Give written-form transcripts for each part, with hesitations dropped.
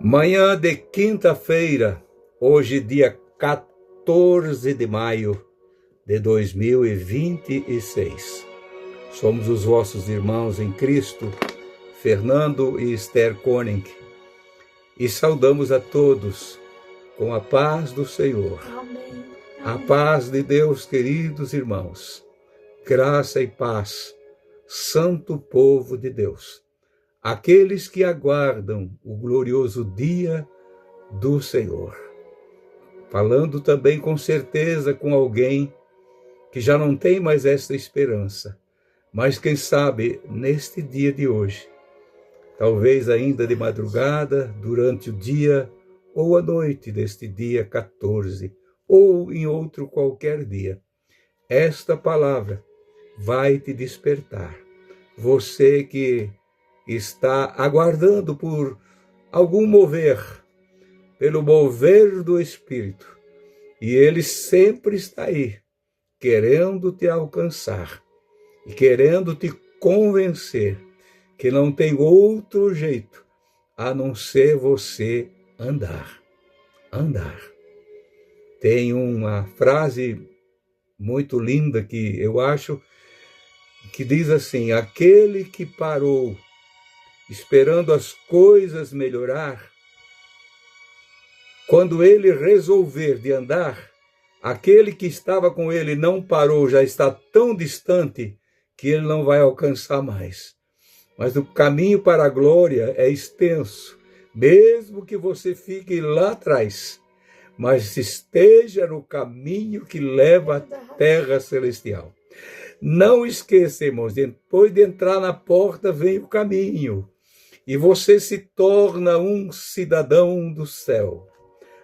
Manhã de quinta-feira, hoje dia 14 de maio de 2026. Somos os vossos irmãos em Cristo, Fernando e Esther Koenig, e saudamos a todos com a paz do Senhor. Amém. A paz de Deus, queridos irmãos, graça e paz, santo povo de Deus. Aqueles que aguardam o glorioso dia do Senhor. Falando também com certeza com alguém que já não tem mais essa esperança, mas quem sabe neste dia de hoje, talvez ainda de madrugada, durante o dia ou a noite deste dia 14, ou em outro qualquer dia, esta palavra vai te despertar. Você que está aguardando por algum mover, pelo mover do Espírito, e Ele sempre está aí, querendo te alcançar e querendo te convencer que não tem outro jeito a não ser você andar. Andar. Tem uma frase muito linda que eu acho que diz assim: aquele que parou esperando as coisas melhorar, quando ele resolver de andar, aquele que estava com ele não parou, já está tão distante que ele não vai alcançar mais. Mas o caminho para a glória é extenso, mesmo que você fique lá atrás, mas esteja no caminho que leva à terra celestial. Não esqueça, irmãos, depois de entrar na porta vem o caminho. E você se torna um cidadão do céu.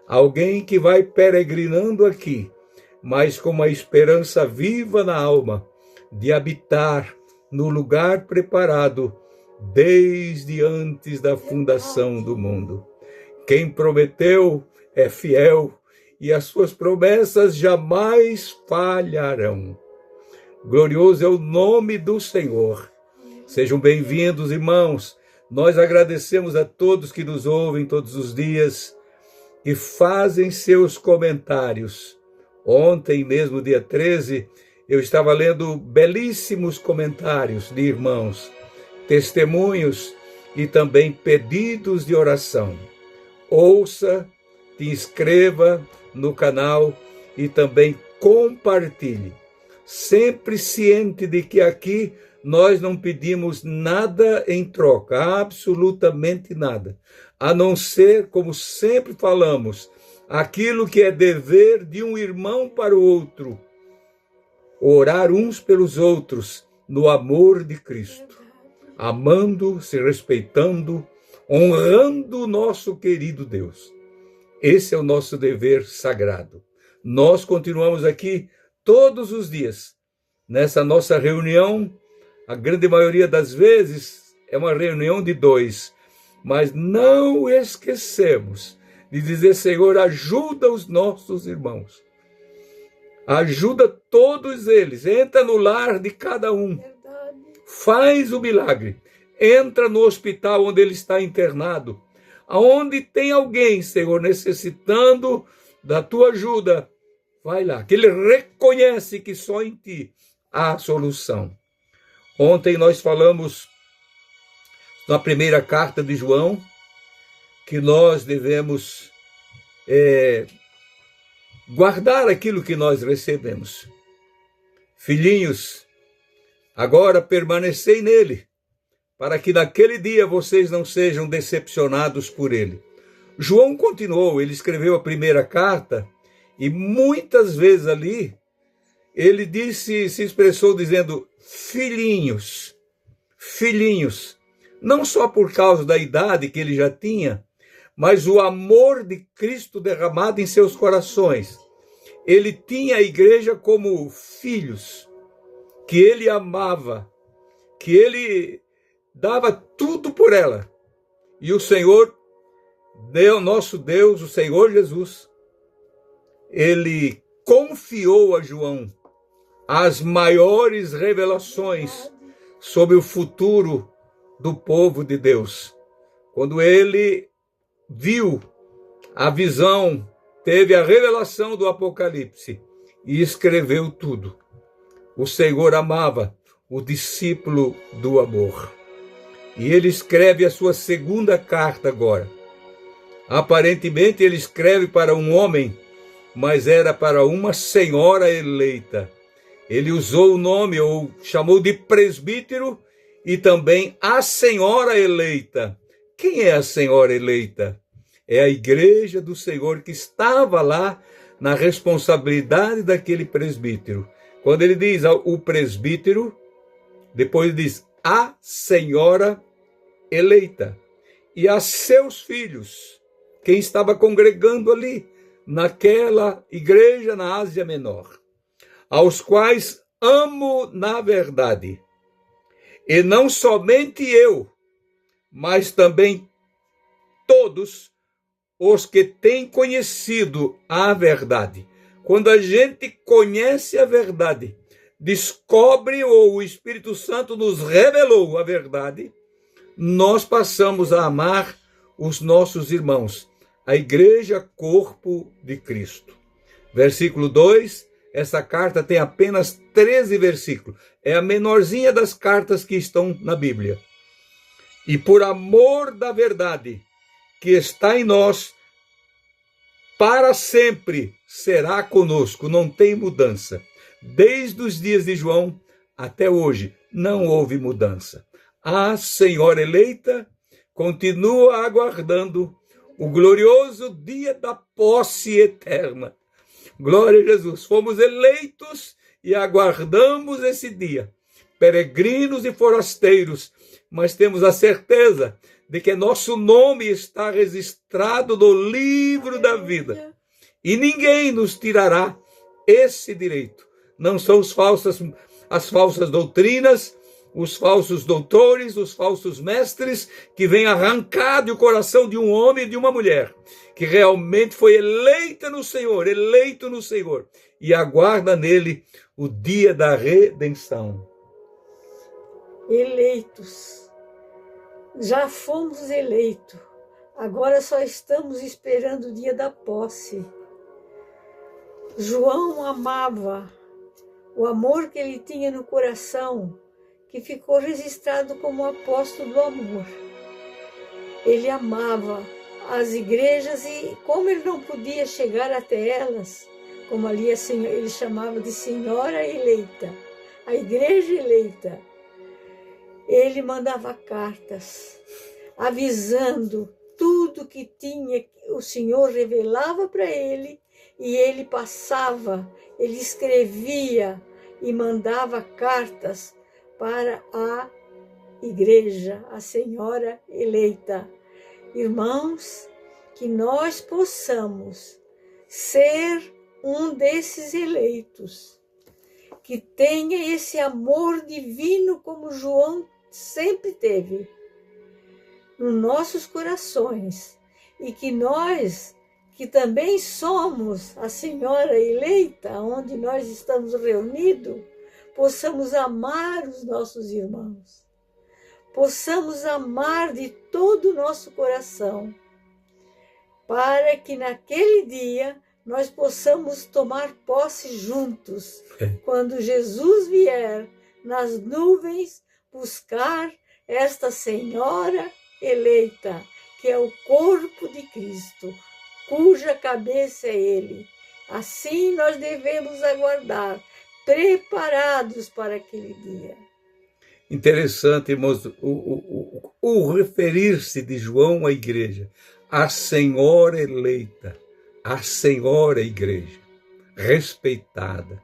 Alguém que vai peregrinando aqui, mas com uma esperança viva na alma de habitar no lugar preparado desde antes da fundação do mundo. Quem prometeu é fiel e as suas promessas jamais falharão. Glorioso é o nome do Senhor. Sejam bem-vindos, irmãos. Nós agradecemos a todos que nos ouvem todos os dias e fazem seus comentários. Ontem mesmo, dia 13, eu estava lendo belíssimos comentários de irmãos, testemunhos e também pedidos de oração. Ouça, te inscreva no canal e também compartilhe. Sempre ciente de que aqui nós não pedimos nada em troca, absolutamente nada, a não ser, como sempre falamos, aquilo que é dever de um irmão para o outro, orar uns pelos outros no amor de Cristo, amando, se respeitando, honrando o nosso querido Deus. Esse é o nosso dever sagrado. Nós continuamos aqui todos os dias, nessa nossa reunião. A grande maioria das vezes é uma reunião de dois, mas não esquecemos de dizer: Senhor, ajuda os nossos irmãos, ajuda todos eles, entra no lar de cada um, faz o milagre, entra no hospital onde ele está internado, aonde tem alguém, Senhor, necessitando da tua ajuda, vai lá, que ele reconhece que só em ti há solução. Ontem nós falamos na primeira carta de João que nós devemos guardar aquilo que nós recebemos. Filhinhos, agora permanecei nele, para que naquele dia vocês não sejam decepcionados por ele. João continuou, ele escreveu a primeira carta e muitas vezes ali ele se expressou dizendo filhinhos, filhinhos, não só por causa da idade que ele já tinha, mas o amor de Cristo derramado em seus corações. Ele tinha a igreja como filhos, que ele amava, que ele dava tudo por ela. E o Senhor, nosso Deus, o Senhor Jesus, ele confiou a João as maiores revelações sobre o futuro do povo de Deus. Quando ele viu a visão, teve a revelação do Apocalipse e escreveu tudo. O Senhor amava o discípulo do amor. E ele escreve a sua segunda carta agora. Aparentemente ele escreve para um homem, mas era para uma senhora eleita. Ele usou o nome, ou chamou de presbítero, e também a senhora eleita. Quem é a senhora eleita? É a igreja do Senhor que estava lá na responsabilidade daquele presbítero. Quando ele diz o presbítero, depois ele diz a senhora eleita. E a seus filhos, quem estava congregando ali, naquela igreja na Ásia Menor, aos quais amo na verdade. E não somente eu, mas também todos os que têm conhecido a verdade. Quando a gente conhece a verdade, descobre ou o Espírito Santo nos revelou a verdade, nós passamos a amar os nossos irmãos, a igreja corpo de Cristo. Versículo 2, essa carta tem apenas 13 versículos. É a menorzinha das cartas que estão na Bíblia. E por amor da verdade que está em nós, para sempre será conosco, não tem mudança. Desde os dias de João até hoje, não houve mudança. A senhora eleita continua aguardando o glorioso dia da posse eterna. Glória a Jesus, fomos eleitos e aguardamos esse dia. Peregrinos e forasteiros, mas temos a certeza de que nosso nome está registrado no livro da vida. E ninguém nos tirará esse direito. Não são as falsas doutrinas, os falsos doutores, os falsos mestres que vêm arrancar do coração de um homem e de uma mulher que realmente foi eleita no Senhor, eleito no Senhor, e aguarda nele o dia da redenção. Eleitos. Já fomos eleitos. Agora só estamos esperando o dia da posse. João amava o amor que ele tinha no coração, que ficou registrado como apóstolo do amor. Ele amava as igrejas e como ele não podia chegar até elas, como ali ele chamava de senhora eleita, a igreja eleita, ele mandava cartas avisando tudo que tinha, o Senhor revelava para ele e ele passava, ele escrevia e mandava cartas para a igreja, a senhora eleita. Irmãos, que nós possamos ser um desses eleitos, que tenha esse amor divino como João sempre teve nos nossos corações, e que nós, que também somos a senhora eleita, onde nós estamos reunidos, possamos amar os nossos irmãos. Possamos amar de todo o nosso coração, para que naquele dia nós possamos tomar posse juntos, quando Jesus vier nas nuvens buscar esta senhora eleita, que é o corpo de Cristo, cuja cabeça é Ele. Assim nós devemos aguardar, preparados para aquele dia. Interessante, irmãos, o referir-se de João à igreja, a senhora eleita, a senhora igreja, respeitada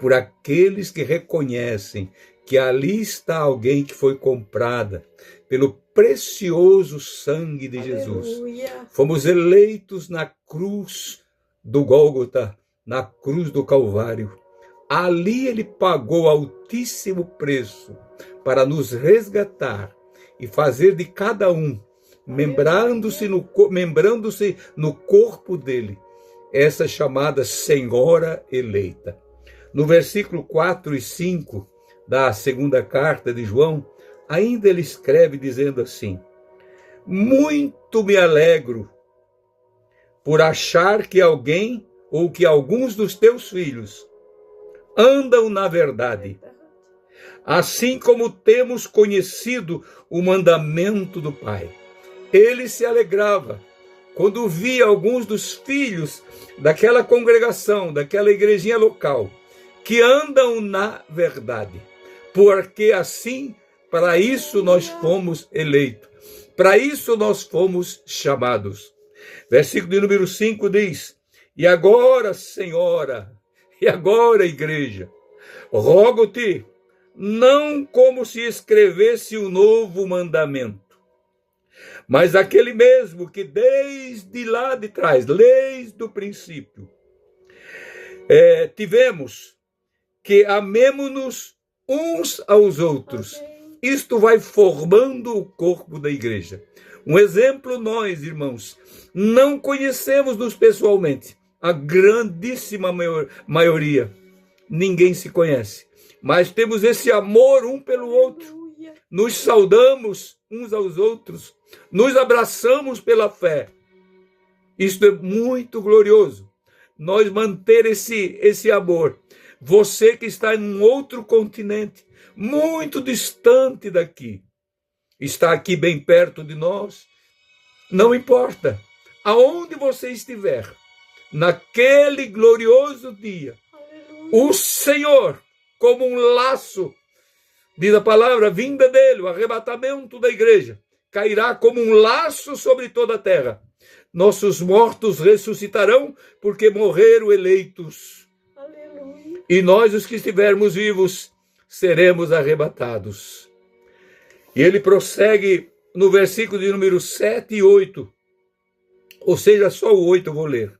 por aqueles que reconhecem que ali está alguém que foi comprada pelo precioso sangue de Jesus. Aleluia. Fomos eleitos na cruz do Gólgota, na cruz do Calvário. Ali ele pagou altíssimo preço para nos resgatar e fazer de cada um, membrando-se no corpo dele, essa chamada senhora eleita. No versículo 4 e 5 da segunda carta de João, ainda ele escreve dizendo assim: muito me alegro por achar que alguém ou que alguns dos teus filhos andam na verdade, assim como temos conhecido o mandamento do Pai. Ele se alegrava quando via alguns dos filhos daquela congregação, daquela igrejinha local, que andam na verdade, porque assim, para isso nós fomos eleitos, para isso nós fomos chamados. Versículo de número 5 diz: e agora, Senhora, e agora, igreja, rogo-te, não como se escrevesse um novo mandamento, mas aquele mesmo que desde lá de trás, desde o princípio, tivemos, que amemo-nos uns aos outros. Isto vai formando o corpo da igreja. Um exemplo, nós, irmãos, não conhecemos-nos pessoalmente. A grandíssima maioria, ninguém se conhece. Mas temos esse amor um pelo outro. Nos saudamos uns aos outros. Nos abraçamos pela fé. Isto é muito glorioso. Nós manter esse amor. Você que está em um outro continente, muito distante daqui, está aqui bem perto de nós, não importa. Aonde você estiver, naquele glorioso dia, o Senhor, como um laço, diz a palavra, vinda dele, o arrebatamento da igreja, cairá como um laço sobre toda a terra. Nossos mortos ressuscitarão, porque morreram eleitos. Aleluia. E nós, os que estivermos vivos, seremos arrebatados. E ele prossegue no versículo de número 7 e 8. Ou seja, só o 8 eu vou ler.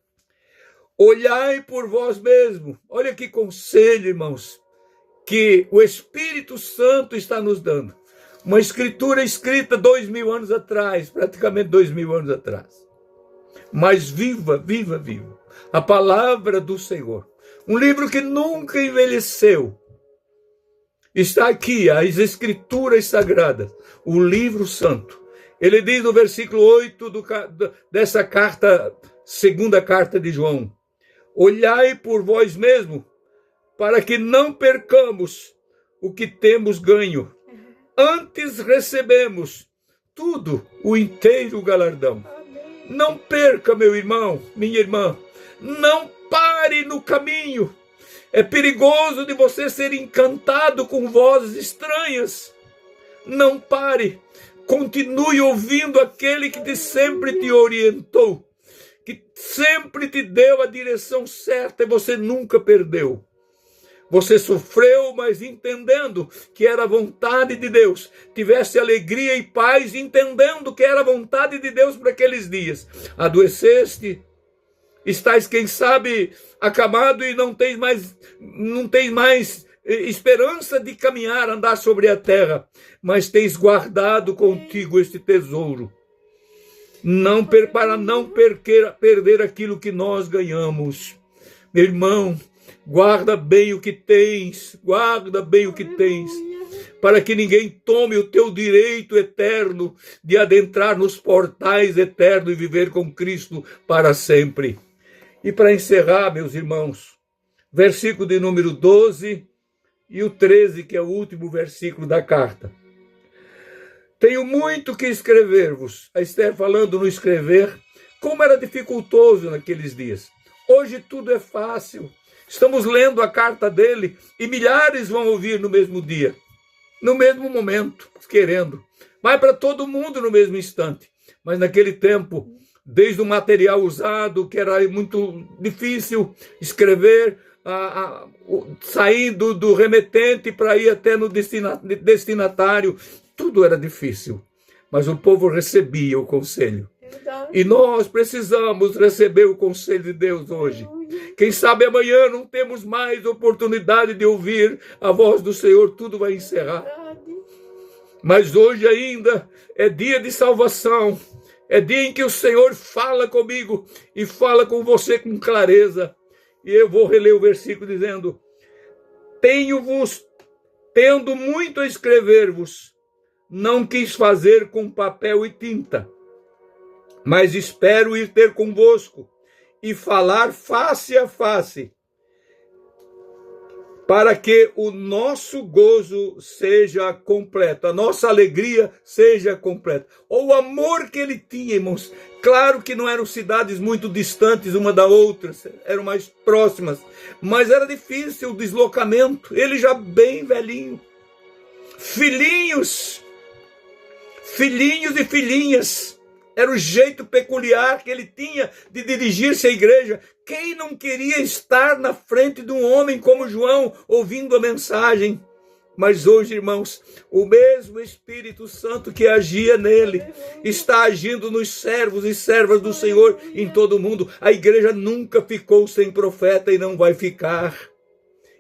Olhai por vós mesmos. Olha que conselho, irmãos, que o Espírito Santo está nos dando. Uma escritura escrita 2000 anos atrás, praticamente 2000 anos atrás. Mas viva, viva, viva. A palavra do Senhor. Um livro que nunca envelheceu. Está aqui, as Escrituras Sagradas, o livro santo. Ele diz no versículo 8 dessa carta, segunda carta de João: olhai por vós mesmos, para que não percamos o que temos ganho. Antes recebemos tudo, o inteiro galardão. Não perca, meu irmão, minha irmã. Não pare no caminho. É perigoso de você ser encantado com vozes estranhas. Não pare. Continue ouvindo aquele que sempre te orientou, que sempre te deu a direção certa e você nunca perdeu. Você sofreu, mas entendendo que era a vontade de Deus. Tivesse alegria e paz, entendendo que era a vontade de Deus para aqueles dias. Adoeceste, estás, quem sabe, acamado e não tens mais esperança de caminhar, andar sobre a terra, mas tens guardado contigo este tesouro. Para não perder aquilo que nós ganhamos. Meu irmão, guarda bem o que tens, guarda bem o que tens, para que ninguém tome o teu direito eterno de adentrar nos portais eternos e viver com Cristo para sempre. E para encerrar, meus irmãos, versículo de número 12 e o 13, que é o último versículo da carta. Tenho muito que escrever-vos. A Esther falando no escrever, como era dificultoso naqueles dias. Hoje tudo é fácil. Estamos lendo a carta dele e milhares vão ouvir no mesmo dia, no mesmo momento, querendo. Vai para todo mundo no mesmo instante. Mas naquele tempo, desde o material usado, que era muito difícil escrever, saindo do remetente para ir até no destinatário, tudo era difícil. Mas o povo recebia o conselho. E nós precisamos receber o conselho de Deus hoje. Quem sabe amanhã não temos mais oportunidade de ouvir a voz do Senhor, tudo vai encerrar. Mas hoje ainda é dia de salvação. É dia em que o Senhor fala comigo e fala com você com clareza. E eu vou reler o versículo dizendo: tendo muito a escrever-vos, não quis fazer com papel e tinta, mas espero ir ter convosco e falar face a face, para que o nosso gozo seja completo, a nossa alegria seja completa. Ou o amor que ele tinha, irmãos. Claro que não eram cidades muito distantes uma da outra, eram mais próximas, mas era difícil o deslocamento. Ele já bem velhinho, filhinhos e filhinhas. Era o jeito peculiar que ele tinha de dirigir-se à igreja. Quem não queria estar na frente de um homem como João, ouvindo a mensagem? Mas hoje, irmãos, o mesmo Espírito Santo que agia nele, está agindo nos servos e servas do Senhor em todo o mundo. A igreja nunca ficou sem profeta e não vai ficar.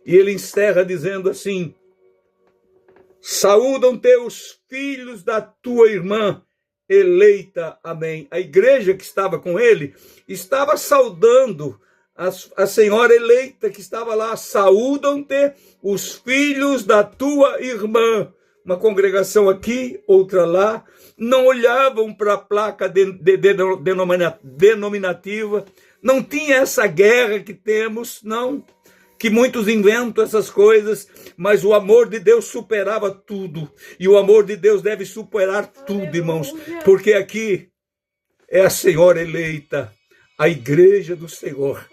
E ele encerra dizendo assim: saúdam teus filhos da tua irmã eleita, amém. A igreja que estava com ele estava saudando a senhora eleita que estava lá. Saúdam-te os filhos da tua irmã. Uma congregação aqui, outra lá, não olhavam para a placa denominativa, não tinha essa guerra que temos, não, que muitos inventam essas coisas, mas o amor de Deus superava tudo, e o amor de Deus deve superar tudo, irmãos, porque aqui é a Senhora eleita, a igreja do Senhor,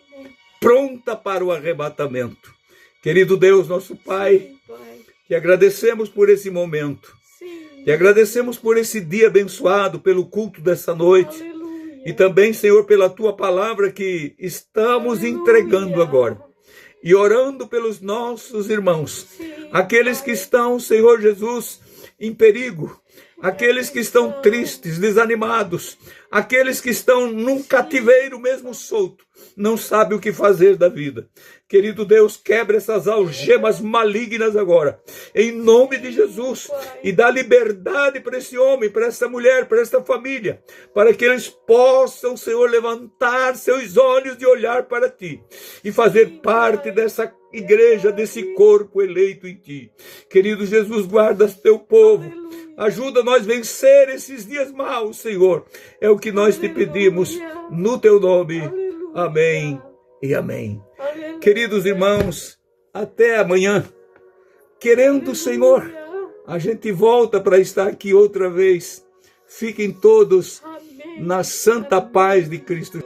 pronta para o arrebatamento. Querido Deus, nosso Pai, te agradecemos por esse momento, te agradecemos por esse dia abençoado, pelo culto dessa noite, e também, Senhor, pela tua palavra que estamos entregando agora. E orando pelos nossos irmãos, aqueles que estão, Senhor Jesus, em perigo, aqueles que estão tristes, desanimados, aqueles que estão num cativeiro mesmo solto, não sabem o que fazer da vida. Querido Deus, quebra essas algemas malignas agora, em nome de Jesus, e dá liberdade para esse homem, para essa mulher, para essa família, para que eles possam, Senhor, levantar seus olhos e olhar para Ti, e fazer parte dessa igreja, desse corpo eleito em Ti. Querido Jesus, guarda teu povo, ajuda nós a vencer esses dias maus, Senhor, é o que nós te pedimos, no teu nome, amém e amém. Queridos irmãos, até amanhã, querendo o Senhor, a gente volta para estar aqui outra vez. Fiquem todos na santa paz de Cristo.